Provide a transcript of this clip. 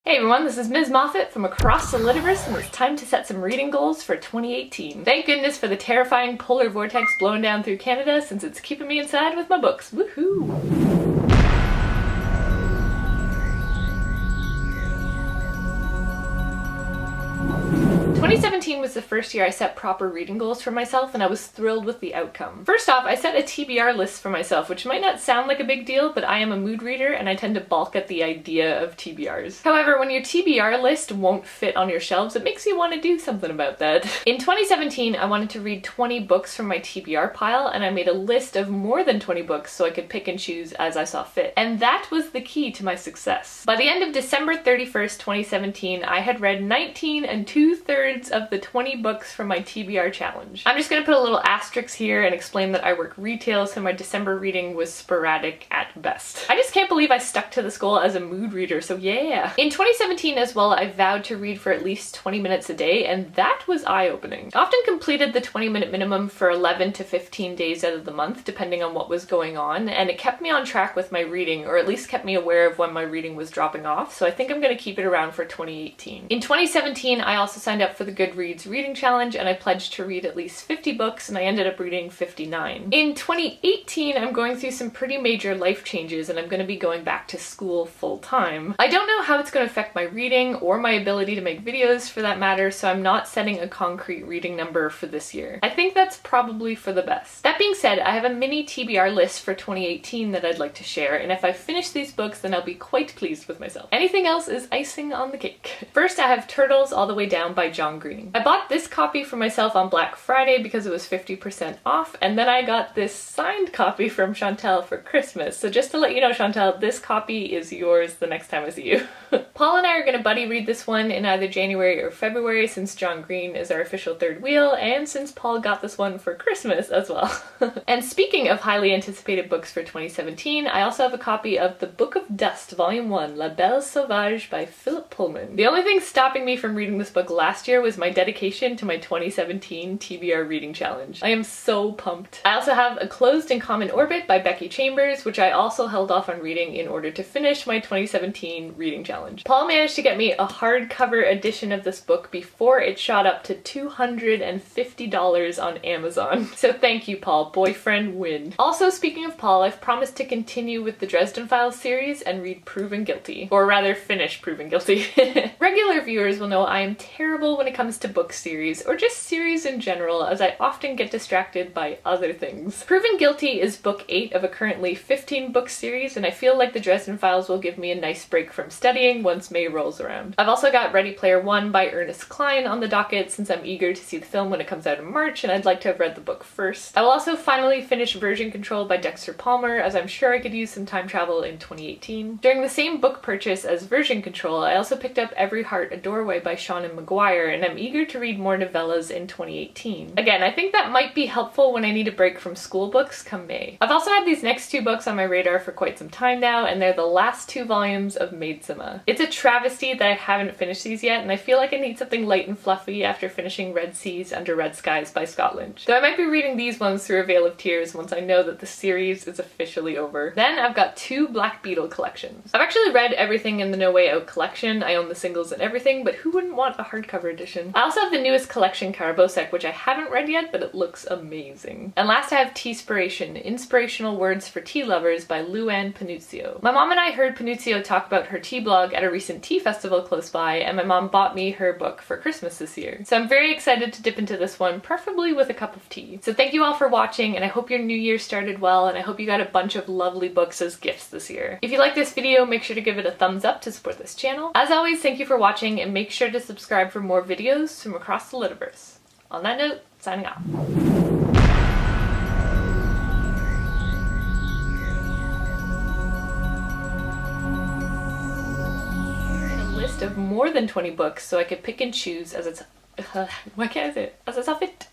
Hey everyone, this is Ms. Moffat from across the Litiverse, and it's time to set some reading goals for 2018. Thank goodness for the terrifying polar vortex blowing down through Canada, since it's keeping me inside with my books. Woohoo! 2017 was the first year I set proper reading goals for myself, and I was thrilled with the outcome. First off, I set a TBR list for myself, which might not sound like a big deal, but I am a mood reader and I tend to balk at the idea of TBRs. However, when your TBR list won't fit on your shelves, it makes you want to do something about that. In 2017, I wanted to read 20 books from my TBR pile, and I made a list of more than 20 books so I could pick and choose as I saw fit. And that was the key to my success. By the end of December 31st, 2017, I had read 19 2/3 of the 20 books from my TBR challenge. I'm just gonna put a little asterisk here and explain that I work retail, so my December reading was sporadic at best. I just can't believe I stuck to this goal as a mood reader, so yeah. In 2017 as well, I vowed to read for at least 20 minutes a day, and that was eye-opening. I often completed the 20-minute minimum for 11 to 15 days out of the month, depending on what was going on, and it kept me on track with my reading, or at least kept me aware of when my reading was dropping off, so I think I'm gonna keep it around for 2018. In 2017, I also signed up for the Goodreads Reading Challenge, and I pledged to read at least 50 books, and I ended up reading 59. In 2018, I'm going through some pretty major life changes, and I'm going to be going back to school full-time. I don't know how it's going to affect my reading or my ability to make videos for that matter, so I'm not setting a concrete reading number for this year. I think that's probably for the best. That being said, I have a mini TBR list for 2018 that I'd like to share, and if I finish these books, then I'll be quite pleased with myself. Anything else is icing on the cake. First, I have Turtles All the Way Down by John Green. I bought this copy for myself on Black Friday because it was 50% off, and then I got this signed copy from Chantel for Christmas. So just to let you know, Chantel, this copy is yours the next time I see you. Paul and I are going to buddy read this one in either January or February, since John Green is our official third wheel, and since Paul got this one for Christmas as well. And speaking of highly anticipated books for 2017, I also have a copy of The Book of Dust, Volume 1, La Belle Sauvage by Philip Pullman. The only thing stopping me from reading this book last year was my dedication to my 2017 TBR Reading Challenge. I am so pumped. I also have A Closed and Common Orbit by Becky Chambers, which I also held off on reading in order to finish my 2017 reading challenge. Paul managed to get me a hardcover edition of this book before it shot up to $250 on Amazon. So thank you, Paul. Boyfriend win. Also, speaking of Paul, I've promised to continue with the Dresden Files series and read Proven Guilty. Or rather, finish Proven Guilty. Regular viewers will know I am terrible when it comes to book series, or just series in general, as I often get distracted by other things. Proven Guilty is book 8 of a currently 15-book series, and I feel like the Dresden Files will give me a nice break from studying once May rolls around. I've also got Ready Player One by Ernest Cline on the docket, since I'm eager to see the film when it comes out in March, and I'd like to have read the book first. I will also finally finish Version Control by Dexter Palmer, as I'm sure I could use some time travel in 2018. During the same book purchase as Version Control, I also picked up Every Heart a Doorway by Seanan McGuire, and I'm eager to read more novellas in 2018. Again, I think that might be helpful when I need a break from school books come May. I've also had these next two books on my radar for quite some time now, and they're the last two volumes of Zima. It's a travesty that I haven't finished these yet, and I feel like I need something light and fluffy after finishing Red Seas Under Red Skies by Scott Lynch. Though I might be reading these ones through a veil of tears once I know that the series is officially over. Then I've got two Black Beetle collections. I've actually read everything in the No Way Out collection. I own the singles and everything, but who wouldn't want a hardcover edition? I also have the newest collection, Karabosek, which I haven't read yet, but it looks amazing. And last I have Teaspiration, Inspirational Words for Tea Lovers by Luann Panuzio. My mom and I heard Panuzio talk about her tea blog at a recent tea festival close by, and my mom bought me her book for Christmas this year. So I'm very excited to dip into this one, preferably with a cup of tea. So thank you all for watching, and I hope your new year started well, and I hope you got a bunch of lovely books as gifts this year. If you like this video, make sure to give it a thumbs up to support this channel. As always, thank you for watching, and make sure to subscribe for more videos from across the Litiverse. On that note, signing off. List of more than 20 books so I could pick and choose as it's why can't I say it? As it's a fit.